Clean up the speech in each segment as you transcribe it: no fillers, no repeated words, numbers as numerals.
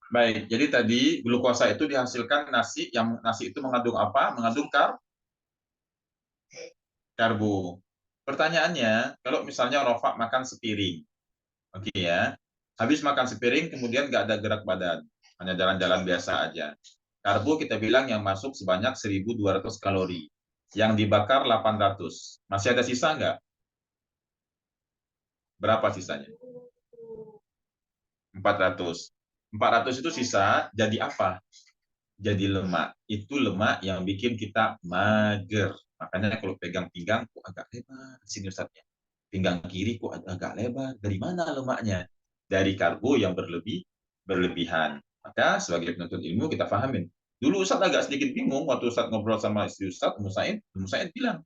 Baik, jadi tadi glukosa itu dihasilkan nasi, yang nasi itu mengandung apa? Mengandung karbo. Pertanyaannya, kalau misalnya Rofa makan sepiring, oke ya, habis makan sepiring kemudian nggak ada gerak badan, hanya jalan-jalan biasa aja. Karbo kita bilang yang masuk sebanyak 1.200 kalori, yang dibakar 800. Masih ada sisa nggak? Berapa sisanya? 400. 400 itu sisa jadi apa? Jadi lemak. Itu lemak yang bikin kita mager. Makanya kalau pegang pinggang kok agak lebar sini Ustaznya. Pinggang kiri kok agak lebar. Dari mana lemaknya? Dari karbo yang berlebihan. Maka sebagai penuntut ilmu kita pahamin. Dulu Ustaz agak sedikit bingung waktu Ustaz ngobrol sama istri Ustaz, Musaid bilang,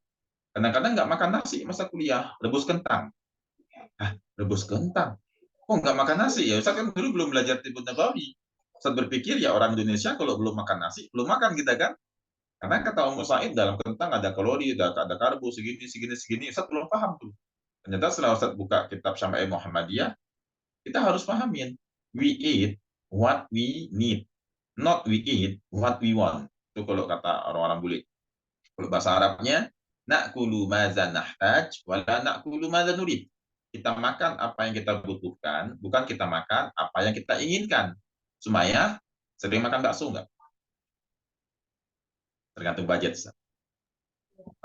kadang-kadang nggak makan nasi masa kuliah, rebus kentang. Ah, rebus kentang? Kok nggak makan nasi? Ya Ustaz kan dulu belum belajar timbun nabawi. Ustaz berpikir ya orang Indonesia kalau belum makan nasi, belum makan kita kan? Karena kata Om Said dalam kentang ada kalori, ada karbo segini, segini, segini. Ustaz belum paham tuh. Ternyata setelah Ustaz buka kitab Syama'il Muhammadiyah, kita harus pahamin. We eat what we need. Not we eat what we want. Itu kalau kata orang-orang bule. Kalau bahasa Arabnya, na'kulu maza nahtaj, wala na'kulu maza nurid. Kita makan apa yang kita butuhkan, bukan kita makan apa yang kita inginkan. Sumaya, sering makan bakso enggak? Tergantung budget.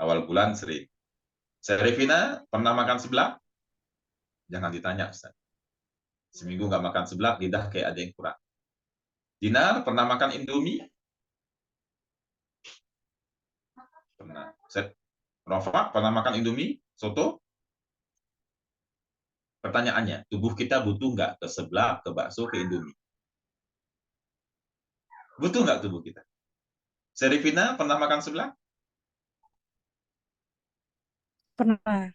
Awal bulan sering. Serifina, pernah makan seblak? Jangan ditanya, Ustaz. Seminggu nggak makan seblak, lidah kayak ada yang kurang. Dinar, pernah makan Indomie? Pernah. Rofa, pernah makan Indomie? Soto? Pertanyaannya, tubuh kita butuh nggak ke seblak, ke bakso, ke Indomie? Butuh nggak tubuh kita? Serifina, pernah makan seblak? Pernah.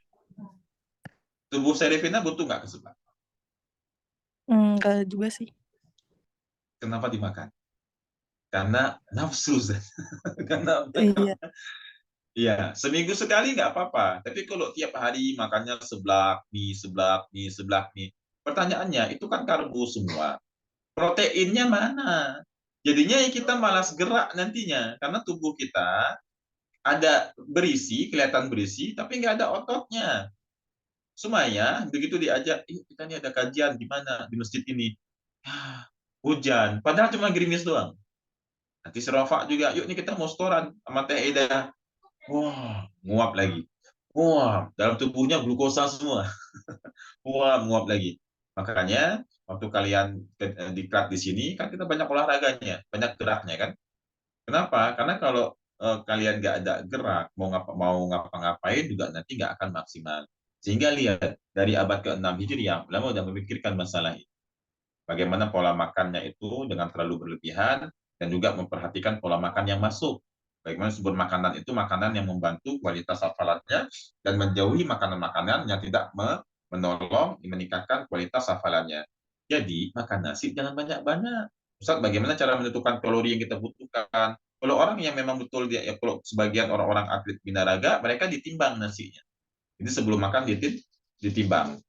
Tubuh Serifina butuh nggak ke seblak? Enggak juga sih. Kenapa dimakan? Karena nafsu. Karena Iya. iya, seminggu sekali nggak apa-apa. Tapi kalau tiap hari makannya seblak, mie, seblak, mie, seblak, mie. Pertanyaannya, itu kan karbo semua. Proteinnya mana? Jadinya ya kita malas gerak nantinya. Karena tubuh kita ada berisi, kelihatan berisi, tapi nggak ada ototnya. Sumaya, begitu diajak, kita ini ada kajian di mana? Di masjid ini. Ah, hujan. Padahal cuma gerimis doang. Nanti serofak juga, yuk nih kita mau setoran sama Teh Eda. Wah, nguap lagi. Wah, dalam tubuhnya glukosa semua. Wah, nguap lagi. Makanya waktu kalian diklat di sini kan kita banyak olahraganya, banyak geraknya kan. Kenapa? Karena kalau kalian nggak ada gerak, mau ngapa-ngapain juga nanti nggak akan maksimal. Sehingga lihat dari abad ke-6 Hijriah, ulama sudah memikirkan masalah ini. Bagaimana pola makannya itu dengan terlalu berlebihan dan juga memperhatikan pola makan yang masuk. Bagaimana sumber makanan itu makanan yang membantu kualitas hafalannya dan menjauhi makanan-makanan yang tidak menolong meningkatkan kualitas hafalannya. Jadi makan nasi jangan banyak-banyak. Ustaz, bagaimana cara menentukan kalori yang kita butuhkan? Kalau orang yang memang betul dia, ya, kalau sebagian orang-orang atlet binaraga, mereka ditimbang nasinya. Jadi sebelum makan ditimbang.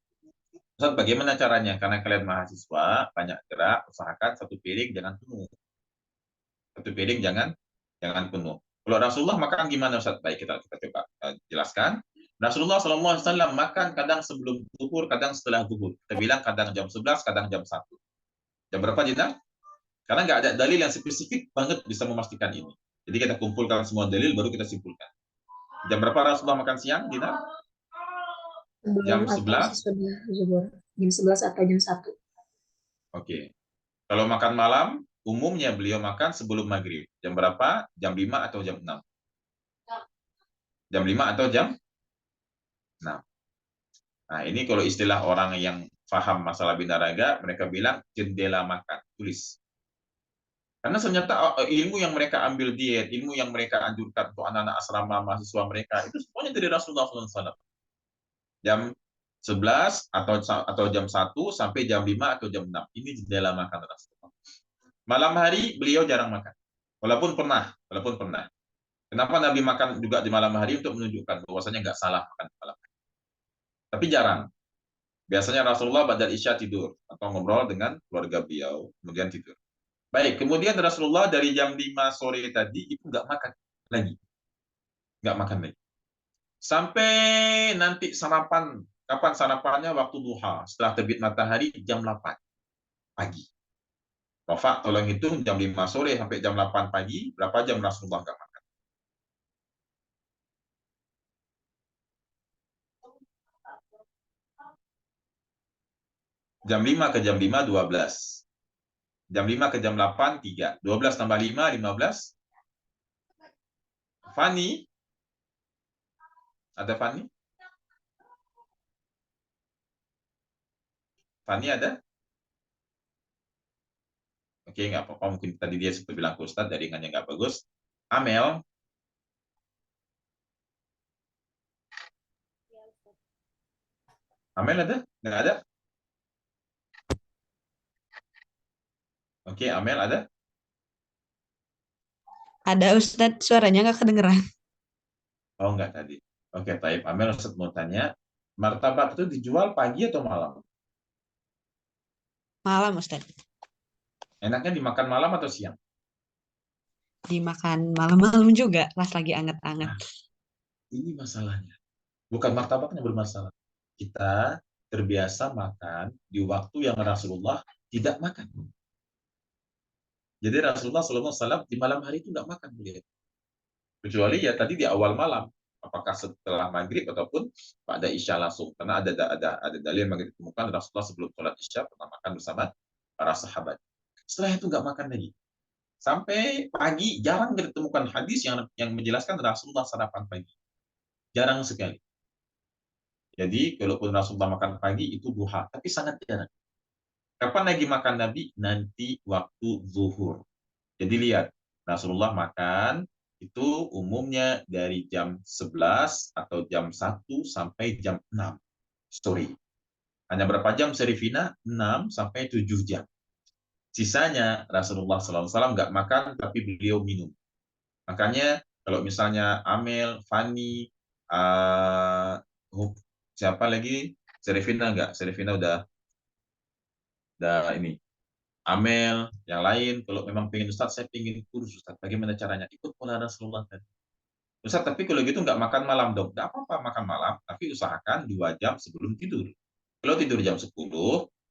Ustaz, bagaimana caranya? Karena kalian mahasiswa, banyak gerak, usahakan satu piring jangan penuh. Satu piring jangan penuh. Kalau Rasulullah makan gimana Ustaz? Baik, kita coba jelaskan. Rasulullah SAW makan kadang sebelum zuhur, kadang setelah zuhur. Kita bilang kadang jam 11, kadang jam 1. Jam berapa, Jina? Karena nggak ada dalil yang spesifik banget bisa memastikan ini. Jadi kita kumpulkan semua dalil, baru kita simpulkan. Jam berapa Rasulullah makan siang, Jina? Sebelum Jam atau 11. sesudah zuhur, jam 11 atau jam 1. Oke. Kalau makan malam, umumnya beliau makan sebelum maghrib. Jam berapa? Jam 5 atau jam 6? Jam 5 atau jam 6. Nah, ini kalau istilah orang yang paham masalah binaraga, mereka bilang jendela makan, tulis. Karena ternyata ilmu yang mereka ambil diet, ilmu yang mereka anjurkan untuk anak-anak asrama mahasiswa mereka, itu semuanya dari Rasulullah SAW. Jam 11 atau jam 1 sampai jam 5 atau jam 6. Ini jendela makan Rasulullah. Malam hari beliau jarang makan. Walaupun pernah. Kenapa Nabi makan juga di malam hari untuk menunjukkan bahwasanya nggak salah makan di malam hari. Tapi jarang. Biasanya Rasulullah badal isya tidur atau ngobrol dengan keluarga beliau, kemudian tidur. Baik, kemudian Rasulullah dari jam 5 sore tadi itu nggak makan lagi. Nggak makan lagi. Sampai nanti sarapan. Kapan sarapannya? Waktu duha. Setelah terbit matahari jam 8 pagi. Bapak tolong hitung jam 5 sore sampai jam 8 pagi. Berapa jam Rasulullah nggak makan? Jam 5 ke jam 5, 12. Jam 5 ke jam 8, 3. 12 tambah 5, 15. Fani? Ada Fani? Fani ada? Oke, nggak apa-apa. Mungkin tadi dia sempat bilang ke Ustadz, jaringannya nggak bagus. Amel? Amel ada? Nggak ada? Oke, Amel ada? Ada Ustadz, suaranya nggak kedengeran. Oh, nggak tadi. Oke, Taib. Amel, Ustadz mau tanya. Martabak itu dijual pagi atau malam? Malam Ustadz, Enaknya dimakan malam atau siang? dimakan malam-malam juga pas lagi anget-anget. Nah, ini masalahnya. Bukan martabaknya bermasalah. Kita terbiasa makan di waktu yang Rasulullah tidak makan. Jadi Rasulullah SAW di malam hari itu nggak makan beliau. Kecuali ya tadi di awal malam. Apakah setelah maghrib ataupun pada isya langsung. Karena ada dalil yang ditemukan Rasulullah sebelum sholat isya pernah makan bersama para sahabat. Setelah itu nggak makan lagi. Sampai pagi jarang ditemukan hadis yang menjelaskan Rasulullah sarapan pagi. Jarang sekali. Jadi kalaupun Rasulullah makan pagi itu duha, tapi sangat jarang. Kapan lagi makan Nabi? Nanti waktu zuhur. Jadi lihat, Rasulullah makan itu umumnya dari jam 11 atau jam 1 sampai jam 6 sore. Hanya berapa jam Serifina? 6 sampai 7 jam. Sisanya Rasulullah SAW nggak makan, tapi beliau minum. Makanya kalau misalnya Amel, Fani, uh, siapa lagi? Serifina nggak? Serifina udah ini. Amel, yang lain, kalau memang pengen Ustaz, saya pengen kursus Ustaz, bagaimana caranya? Ikut pola Rasulullah tadi. Ustaz, tapi kalau gitu nggak makan malam dong. Nggak apa-apa makan malam, tapi usahakan 2 jam sebelum tidur. Kalau tidur jam 10,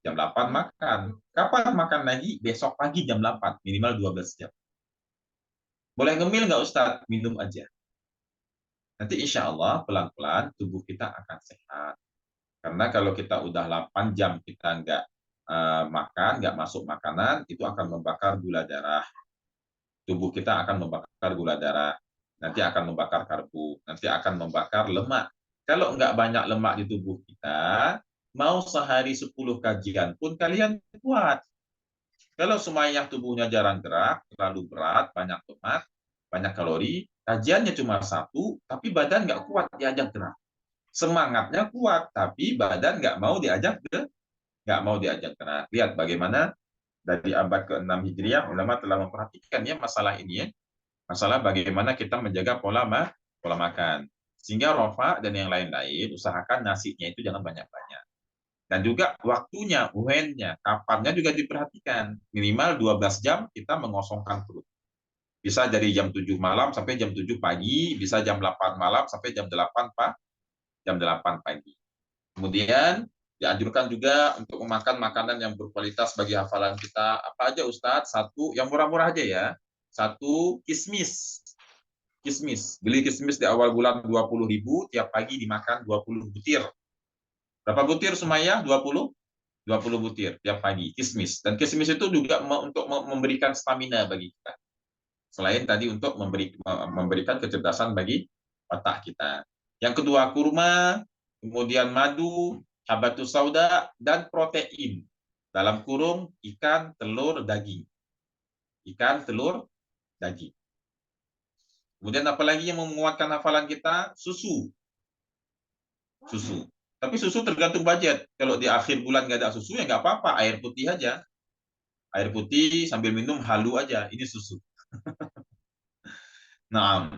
jam 8 makan. Kapan makan lagi? Besok pagi jam 8, minimal 12 jam. Boleh ngemil nggak Ustaz? Minum aja. Nanti insya Allah pelan-pelan tubuh kita akan sehat. Karena kalau kita udah 8 jam kita nggak makan, nggak masuk makanan, itu akan membakar gula darah. Tubuh kita akan membakar gula darah. Nanti akan membakar karbo. Nanti akan membakar lemak. Kalau nggak banyak lemak di tubuh kita, mau sehari 10 kajian pun kalian kuat. Kalau Sumayyah tubuhnya jarang gerak, terlalu berat, banyak lemak, banyak kalori, kajiannya cuma satu, tapi badan nggak kuat diajak gerak. Semangatnya kuat, tapi badan nggak mau diajak gerak. Lihat bagaimana dari abad ke-6 Hijriah, ulama telah memperhatikan ya masalah ini ya. Masalah bagaimana kita menjaga pola makan. Sehingga rofa dan yang lain-lain, usahakan nasinya itu jangan banyak-banyak. Dan juga waktunya, uhennya, kapannya juga diperhatikan. Minimal 12 jam kita mengosongkan perut. Bisa dari jam 7 malam sampai jam 7 pagi, bisa jam 8 malam sampai jam 8 pagi. Kemudian dianjurkan juga untuk memakan makanan yang berkualitas bagi hafalan kita. Apa aja Ustadz? Satu, yang murah-murah aja ya. Satu, kismis. Kismis. Beli kismis di awal bulan 20.000, tiap pagi dimakan 20 butir. Berapa butir Sumayyah? 20 butir tiap pagi, kismis. Dan kismis itu juga untuk memberikan stamina bagi kita. Selain tadi untuk memberikan kecerdasan bagi otak kita. Yang kedua, kurma, kemudian madu, habatus sauda, dan protein. Dalam kurung, ikan, telur, daging. Ikan, telur, daging. Kemudian apalagi yang menguatkan hafalan kita? Susu. Susu. Tapi susu tergantung budget. Kalau di akhir bulan nggak ada susu, ya nggak apa-apa. Air putih aja. Air putih sambil minum halu aja. Ini susu. Nah,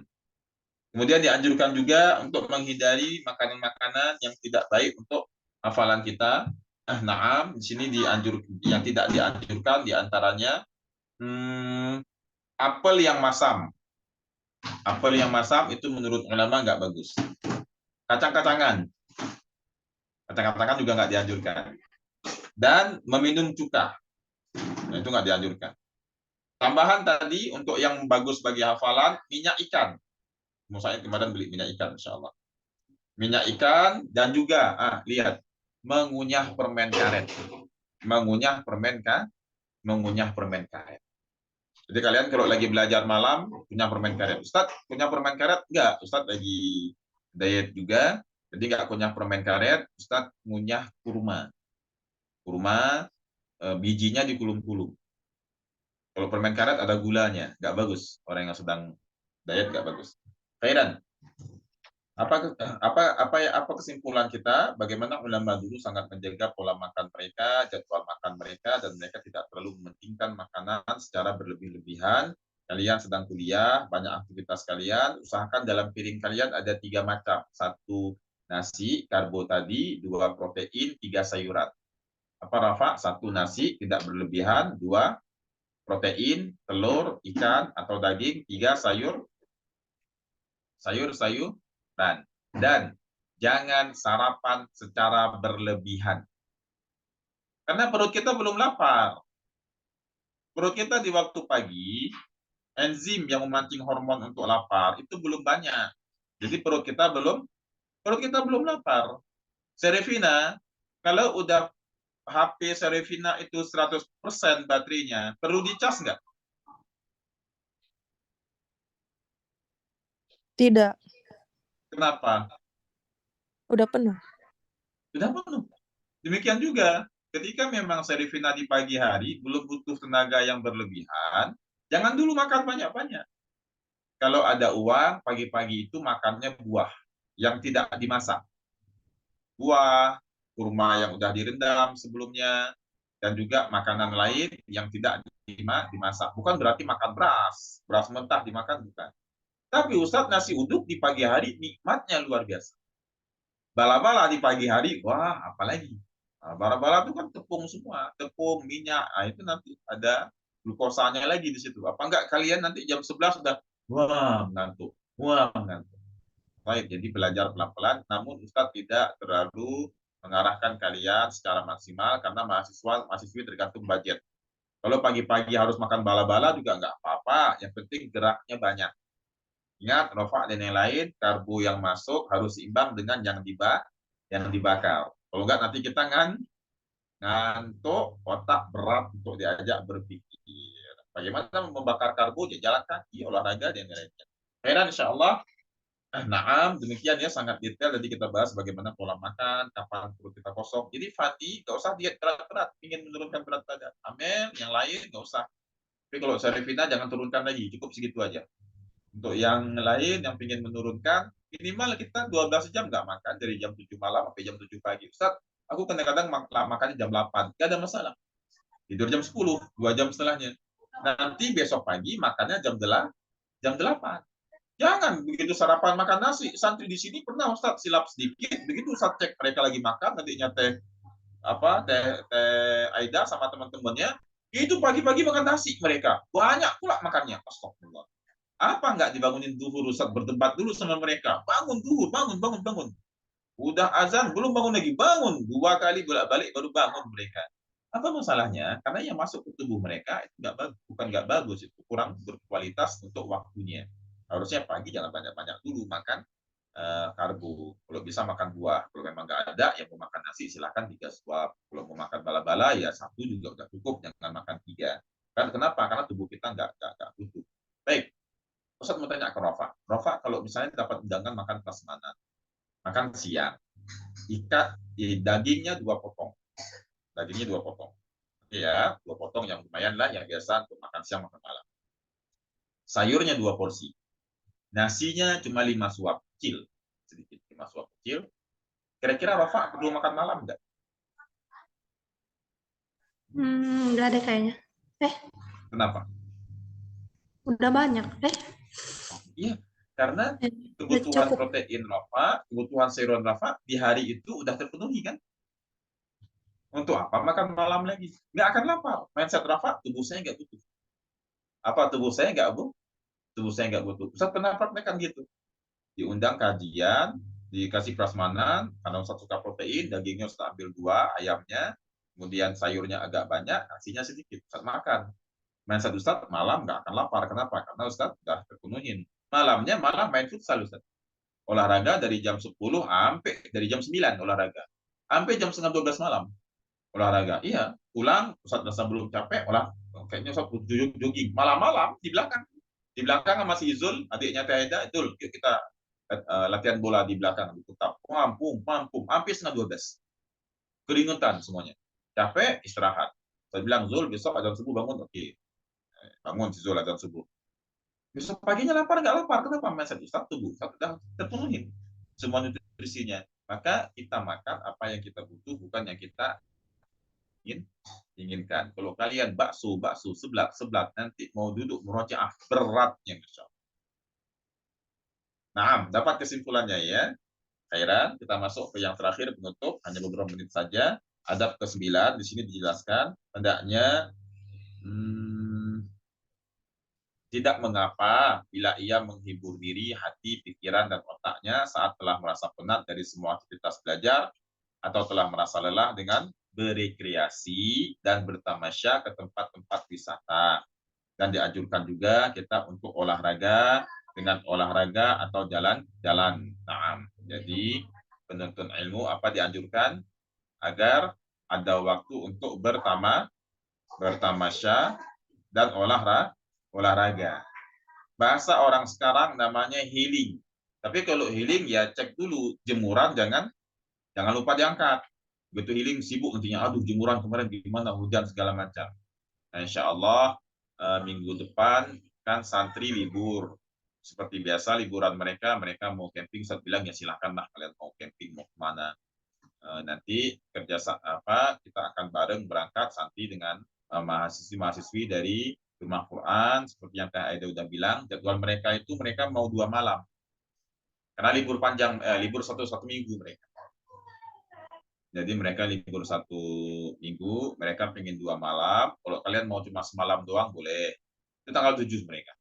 kemudian dianjurkan juga untuk menghindari makanan-makanan yang tidak baik untuk hafalan kita. Naam, di sini yang tidak dianjurkan diantaranya apel yang masam. Apel yang masam itu menurut ulama nggak bagus. Kacang-kacangan. Kacang-kacangan juga nggak dianjurkan. Dan meminum cuka. Nah, itu nggak dianjurkan. Tambahan tadi untuk yang bagus bagi hafalan, minyak ikan. Saya kemarin beli minyak ikan, insya Allah. Minyak ikan dan juga, lihat, mengunyah permen karet. Mengunyah permen karet. Jadi kalian kalau lagi belajar malam, punya permen karet. Ustadz, punya permen karet? Enggak, Ustadz lagi diet juga. Jadi enggak punya permen karet, Ustadz ngunyah kurma. Kurma, bijinya dikulum-kulum. Kalau permen karet ada gulanya, nggak bagus. Orang yang sedang diet nggak bagus. Khairan. Apa kesimpulan kita? Bagaimana ulama dulu sangat menjaga pola makan mereka, jadwal makan mereka, dan mereka tidak terlalu mementingkan makanan secara berlebih-lebihan. Kalian sedang kuliah, banyak aktivitas kalian, usahakan dalam piring kalian ada 3 macam. 1 nasi, karbo tadi, 2 protein, 3 sayuran. Apa Rafa? 1 nasi, tidak berlebihan, 2 protein, telur, ikan, atau daging, 3 sayur-sayuran. Dan jangan sarapan secara berlebihan. Karena perut kita belum lapar. Perut kita di waktu pagi, enzim yang memancing hormon untuk lapar itu belum banyak. Jadi perut kita belum lapar. Serevina, kalau udah HP Serevina itu 100% baterainya, perlu dicas nggak? Tidak, Kenapa? udah penuh. Sudah penuh. Demikian juga, ketika memang Serevina di pagi hari belum butuh tenaga yang berlebihan, jangan dulu makan banyak-banyak. Kalau ada uang, pagi-pagi itu makannya buah yang tidak dimasak. Buah, kurma yang udah direndam sebelumnya, dan juga makanan lain yang tidak dimasak. Bukan berarti makan beras mentah dimakan, bukan. Tapi Ustadz, nasi uduk di pagi hari nikmatnya luar biasa. Bala-bala di pagi hari, wah apalagi. Nah, bala-bala itu kan tepung semua, tepung, minyak. Nah, itu nanti ada glukosanya lagi di situ. Apa enggak kalian nanti jam 11 sudah, wah mengantuk. Baik, jadi belajar pelan-pelan, namun Ustadz tidak terlalu mengarahkan kalian secara maksimal karena mahasiswi tergantung budget. Kalau pagi-pagi harus makan bala-bala juga enggak apa-apa, yang penting geraknya banyak. Ingat, Nova dan yang lain, karbo yang masuk harus seimbang dengan yang dibakar. Kalau enggak nanti kita ngantuk, otak berat untuk diajak berpikir. Bagaimana membakar karbo? Ya jalan kaki, olahraga, dan lain-lain. Heran insya Allah. Naam, demikian ya, sangat detail. Jadi kita bahas bagaimana pola makan, kapan perut kita kosong. Jadi Fati, nggak usah diet berat-berat, ingin menurunkan berat badan. Amin, yang lain nggak usah. Tapi kalau Syarifina jangan turunkan lagi, cukup segitu aja. Untuk yang lain yang ingin menurunkan, minimal kita 12 jam nggak makan, dari jam 7 malam sampai jam 7 pagi. Ustaz, aku kadang-kadang makannya jam 8, nggak ada masalah. Tidur jam 10, 2 jam setelahnya. Nanti besok pagi makannya jam 8. Jangan begitu sarapan makan nasi. Santri di sini pernah Ustaz silap sedikit, begitu Ustaz cek mereka lagi makan, nantinya teh Aida sama teman-temannya, itu pagi-pagi makan nasi mereka. Banyak pula makannya. Astagfirullah. Apa nggak dibangunin duhur, Ustaz berdebat dulu sama mereka. Bangun duhur, bangun. Udah azan, belum bangun lagi. Bangun. 2 kali bolak-balik baru bangun mereka. Apa masalahnya? Karena yang masuk ke tubuh mereka itu bukan nggak bagus, itu kurang berkualitas untuk waktunya. Harusnya pagi jangan banyak-banyak dulu makan karbo. Kalau bisa makan buah. Kalau memang nggak ada, yang mau makan nasi silahkan 3 suap. Kalau mau makan bala-bala ya 1 juga udah cukup. Jangan makan 3. Kan kenapa? Karena tubuh kita nggak butuh. Baik. Ustaz mau tanya ke Rafa, kalau misalnya dapat undangan makan prasmanan, makan siang, dagingnya 2 potong. Dagingnya 2 potong. Ya, 2 potong yang lumayan lah, yang biasa untuk makan siang, makan malam. Sayurnya 2 porsi. Nasinya cuma 5 suap kecil. Sedikit, 5 suap kecil. Kira-kira Rafa perlu makan malam enggak? Enggak ada kayaknya. Kenapa? Udah banyak. Iya, karena Udah kebutuhan cukup. protein Rafa, kebutuhan sayuran Rafa di hari itu udah terpenuhi kan? Untuk apa makan malam lagi? Nggak akan lapar. Mindset Rafa, tubuh saya nggak butuh. Apa tubuh saya nggak, Bu? Tubuh saya nggak butuh. Ustaz pernah praktekkan gitu. Diundang kajian, dikasih prasmanan, karena Ustaz suka protein, dagingnya Ustaz ambil 2, ayamnya, kemudian sayurnya agak banyak, nasinya sedikit. Ustaz makan. Mindset Ustaz malam nggak akan lapar. Kenapa? Karena Ustaz sudah terpenuhin. Malamnya malah main futsal Ustaz. Olahraga dari jam 10 sampai dari jam 9 olahraga. Sampai jam setengah 12 malam olahraga. Iya, pulang Ustaz rasa belum capek, kayaknya Ustaz butuh jogging. Malam-malam di belakang. Di belakang sama si Izul, adiknya Teh Aida, itu yuk kita latihan bola di belakang diputar. Pampung, pampung, hampir setengah 12. Keringetan semuanya. Capek, istirahat. Saya bilang, Zul, besok azan subuh bangun. Oke, bangun si Zul azan subuh. Besok paginya lapar nggak lapar? Kenapa? Mindset Ustaz tubuh Ustaz sudah terpenuhi semua nutrisinya. Maka kita makan apa yang kita butuh, bukan yang kita inginkan. Kalau kalian bakso seblak nanti mau duduk murojaah beratnya, Masya Allah. Nah, dapat kesimpulannya ya. Khairan, kita masuk ke yang terakhir penutup, hanya beberapa menit saja. Adab ke-9 di sini dijelaskan hendaknya tidak mengapa bila ia menghibur diri, hati, pikiran, dan otaknya saat telah merasa penat dari semua aktivitas belajar atau telah merasa lelah dengan berekreasi dan bertamasya ke tempat-tempat wisata. Dan dianjurkan juga kita untuk olahraga dengan olahraga atau jalan-jalan. Nah, jadi penuntut ilmu apa dianjurkan? Agar ada waktu untuk bertamasya dan olahraga. Bahasa orang sekarang namanya healing. Tapi kalau healing ya cek dulu jemuran, jangan lupa diangkat. Begitu healing sibuk nantinya, aduh jemuran kemarin gimana, hujan segala macam. Nah, insya Allah minggu depan kan santri libur. Seperti biasa liburan mereka mau camping, saya bilang ya silahkanlah kalian mau camping mau kemana. Nanti kita akan bareng berangkat santri dengan mahasiswi-mahasiswi dari Rumah Quran, seperti yang Kak Aida udah bilang, jadwal mereka itu mereka mau 2 malam. Karena libur panjang, libur satu minggu mereka. Jadi mereka libur 1 minggu, mereka pengen 2 malam. Kalau kalian mau cuma semalam doang boleh. Itu tanggal 7 mereka.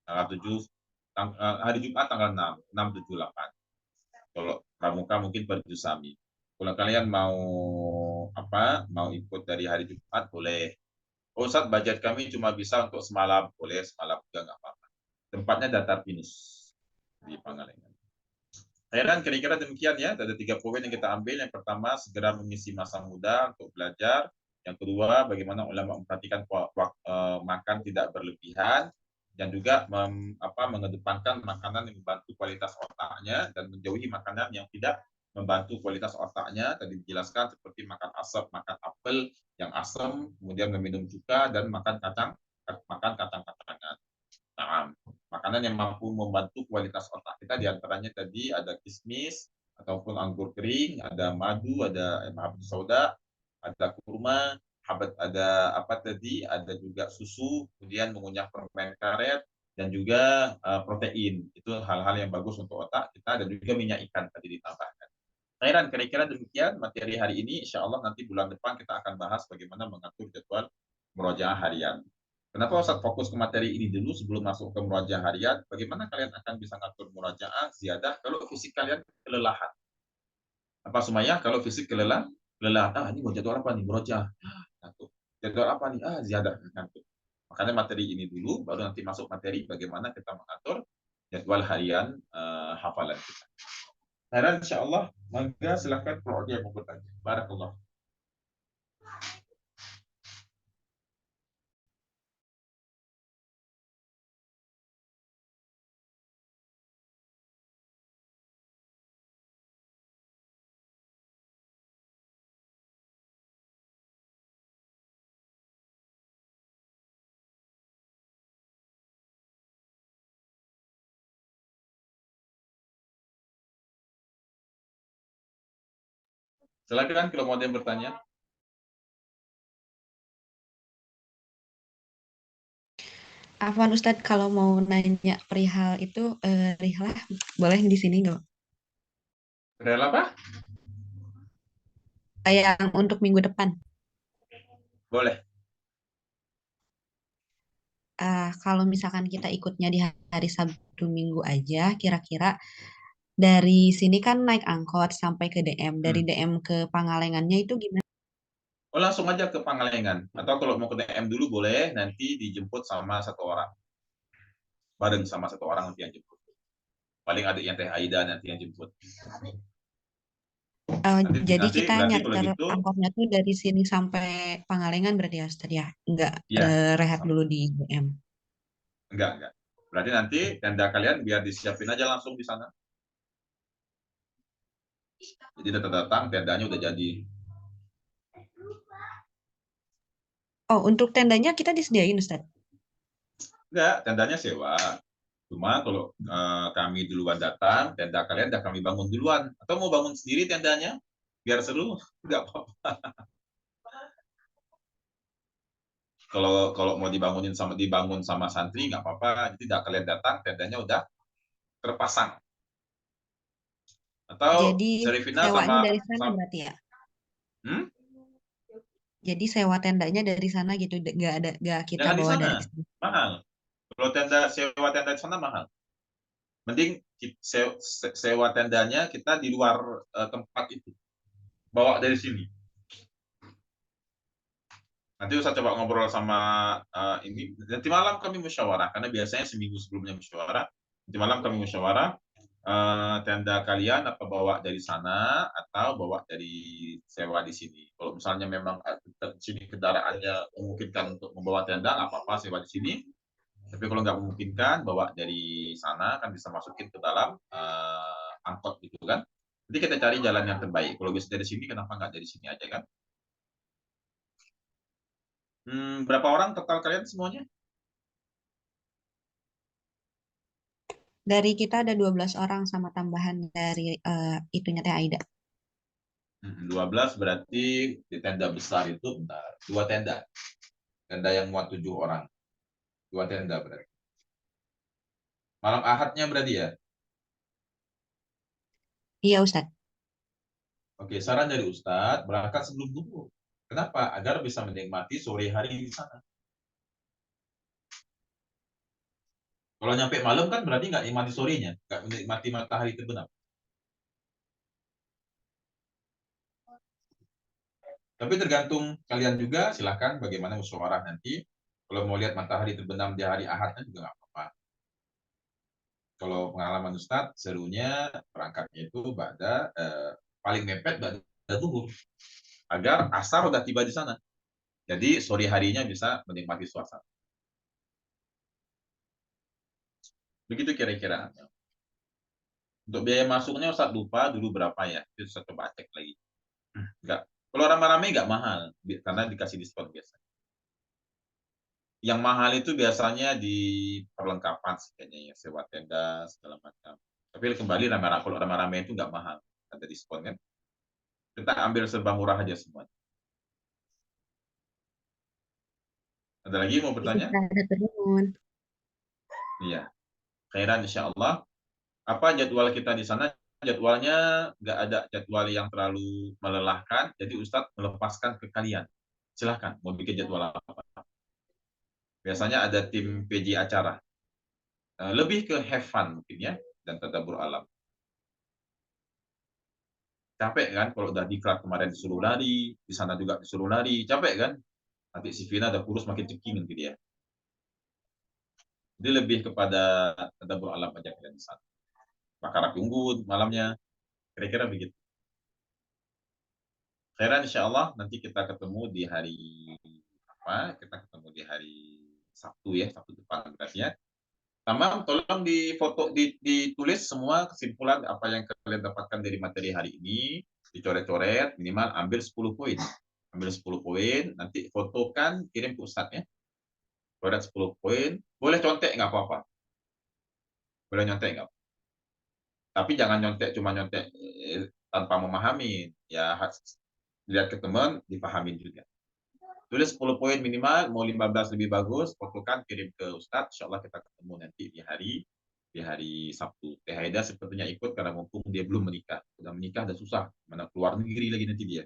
Tanggal 7, hari Jumat tanggal 6, 6, 7, 8. Kalau pramuka mungkin Sami. Kalau kalian mau ikut dari hari Jumat boleh. Oh, Ustaz, budget kami cuma bisa untuk semalam. Boleh, semalam juga nggak apa-apa. Tempatnya datar pinus di Pangalengan. Heran, kira-kira demikian ya. Ada 3 poin yang kita ambil. Yang pertama, segera mengisi masa muda untuk belajar. Yang kedua, bagaimana ulama memperhatikan makan tidak berlebihan. Dan juga mengedepankan makanan yang membantu kualitas otaknya dan menjauhi makanan yang tidak membantu kualitas otaknya. Tadi dijelaskan seperti makan asap, makan apel yang asam, kemudian meminum cuka, dan makan kacang-kacangan. Nah, makanan yang mampu membantu kualitas otak kita diantaranya tadi ada kismis ataupun anggur kering, ada madu, ada habat sauda, ada kurma, ada juga susu, kemudian mengunyah permen karet, dan juga protein. Itu hal-hal yang bagus untuk otak kita, dan juga minyak ikan tadi ditambahkan. Khairan, kira-kira demikian materi hari ini. Insya Allah nanti bulan depan kita akan bahas bagaimana mengatur jadwal murojaah harian. Kenapa Ustaz fokus ke materi ini dulu sebelum masuk ke murojaah harian? Bagaimana kalian akan bisa ngatur murojaah ziyadah kalau fisik kalian kelelahan? Apa semuanya kalau fisik kelelahan? Ini mau jadwal apa nih murojaah? Ngantuk. Jadwal apa nih? Ziyadah, ngantuk. Makanya materi ini dulu, baru nanti masuk materi bagaimana kita mengatur jadwal harian hafalan kita. Heran, insya Allah, maka silakan kalau dia mau bertanya. Barakallah. Silakan kalau mau ada yang bertanya. Afwan Ustadz, kalau mau nanya perihal itu, Rihlah, boleh di sini nggak? Rel apa? Yang untuk minggu depan. Boleh. kalau misalkan kita ikutnya di hari Sabtu Minggu aja, kira-kira dari sini kan naik angkot sampai ke DM. Dari Hmm. DM ke Pangalengannya itu gimana? Oh, langsung aja ke Pangalengan. Atau kalau mau ke DM dulu boleh, nanti dijemput sama satu orang. Bareng sama satu orang nanti yang jemput. Paling ada yang Teh Aida nanti yang jemput. Jadi Nanti kita berarti kalau nyarter gitu, angkotnya tuh dari sini sampai Pangalengan berarti ya Ustaz ya? Nggak ya, rehat dulu di DM. enggak. Berarti nanti tenda kalian biar disiapin aja langsung di sana. Jadi datang-datang tendanya udah jadi. Oh, untuk tendanya kita disediain Ustaz? Enggak, tendanya sewa. Cuma kalau kami duluan datang, tenda kalian udah kami bangun duluan. Atau mau bangun sendiri tendanya, biar seru, enggak apa-apa. Kalau mau dibangun sama santri, nggak apa-apa. Jadi udah kalian datang, tendanya udah terpasang. Atau Jadi Serifina sewanya sama, dari sana sama berarti ya? hmm? Jadi sewa tendanya dari sana gitu, nggak kita Jangan di bawa sana, dari sini. mahal. Kalau sewa tenda di sana mahal. Mending sewa tendanya kita di luar tempat itu, bawa dari sini. Nanti usah coba ngobrol sama ini. Nanti malam kami musyawarah, karena biasanya seminggu sebelumnya musyawarah. Nanti malam kami musyawarah, tenda kalian apa bawa dari sana atau bawa dari sewa di sini. Kalau misalnya memang di sini kendaraannya memungkinkan untuk membawa tenda, nggak apa-apa sewa di sini. Tapi kalau nggak memungkinkan, bawa dari sana kan bisa masukin ke dalam angkot gitu kan. Jadi kita cari jalan yang terbaik. Kalau bisa dari sini, kenapa nggak dari sini aja kan? Berapa orang total kalian semuanya? Dari kita ada 12 orang sama tambahan dari itunya Teh Aida. 12 berarti di tenda besar itu bentar. Dua tenda. Tenda yang muat 7 orang. Dua tenda berarti. Malam Ahadnya berarti ya? Iya Ustadz. Oke, saran dari Ustadz, berangkat sebelum subuh. Kenapa? Agar bisa menikmati sore hari di sana. Kalau nyampe malam kan berarti nggak nikmati sorenya, nggak menikmati matahari terbenam. Tapi tergantung kalian juga, silahkan bagaimana musyawarah nanti. Kalau mau lihat matahari terbenam di hari Ahadnya juga nggak apa-apa. Kalau pengalaman Ustadz, serunya berangkatnya itu paling mepet pada zuhur. Agar asar udah tiba di sana. Jadi sore harinya bisa menikmati suasana. Begitu kira-kira. Untuk biaya masuknya Ustadz lupa dulu berapa ya. Itu saya coba cek lagi. Enggak. Kalau rame-rame nggak mahal, karena dikasih diskon biasa. Yang mahal itu biasanya di perlengkapan sih kayaknya ya, sewa tenda segala macam. Tapi kembali rame-rame, kalau rame-rame itu nggak mahal, ada diskon kan. Kita ambil serba murah aja semua. Ada lagi mau bertanya? Kita ada turun. Iya. Khairan insya Allah. Apa jadwal kita di sana? Jadwalnya nggak ada jadwal yang terlalu melelahkan. Jadi Ustadz melepaskan ke kalian. Silahkan mau bikin jadwal apa. Biasanya ada tim PJ acara. Lebih ke have fun mungkin ya, dan tadabbur alam. Capek kan kalau udah diklat kemarin disuruh lari, di sana juga disuruh lari, capek kan? Nanti si Vina udah kurus makin ceking nanti dia. Jadi lebih kepada tadabbur alam aja kalian di sana. Bakar api unggun malamnya, kira-kira begitu. Khairan insya Allah nanti kita ketemu di hari apa? Kita ketemu di hari Sabtu ya, Sabtu depan berarti ya. Sama tolong di foto ditulis semua kesimpulan apa yang kalian dapatkan dari materi hari ini, dicoret-coret, minimal ambil 10 poin. Ambil 10 poin, nanti fotokan, kirim ke Ustadz ya. Coret 10 poin, boleh contek nggak apa-apa. Boleh nyontek nggak? Tapi jangan nyontek cuma nyontek tanpa memahami. Ya lihat ke teman, dipahamin juga. Tulis 10 poin minimal, mau 15 lebih bagus, fotokan, kirim ke Ustadz. Insya Allah kita ketemu nanti di hari Sabtu. Teh Haida sepertinya ikut karena mumpung dia belum menikah. Sudah menikah udah susah, mana keluar negeri lagi nanti dia.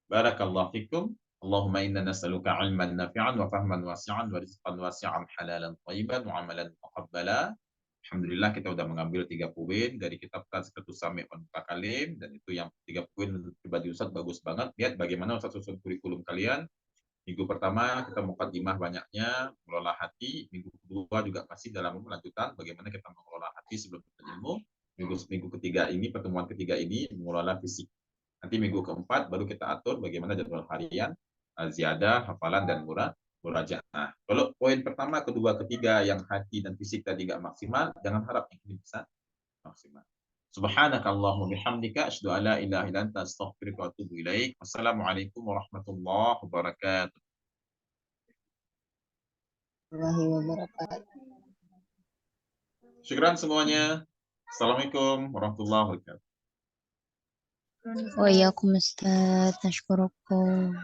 Barakallahu fikum. Allahumma inna nas'aluka 'ilman nafi'an wa fahman wasi'an wa rizqan wasi'an halalan thayyiban wa 'amalan muqabbala. Alhamdulillah kita udah mengambil 3 poin dari kitab Tazkiratus Sami' wal Mutakalim, dan itu yang 3 poin menurut pribadi Ustaz bagus banget. Lihat bagaimana Ustaz susun kurikulum kalian. Minggu pertama kita mukadimah banyaknya, mengelola hati. Minggu kedua juga masih dalam lanjutan bagaimana kita mengelola hati sebelum berilmu. Minggu ketiga ini, pertemuan ketiga ini mengelola fisik. Nanti minggu keempat baru kita atur bagaimana jadwal harian, ziyadah, hafalan, dan murajaah. Kalau poin pertama, kedua, ketiga yang hati dan fisik tadi nggak maksimal, jangan harap yang ini bisa maksimal. Subhanakallahumma bihamdika asyhadu an la ilaha illa anta astaghfiruka wa atubu ilaik. Wassalamualaikum warahmatullahi wabarakatuh. Warahmatullahi wabarakatuh. Syukran semuanya. Assalamualaikum warahmatullahi wabarakatuh. Waalaikumsalam. Nashkurukum.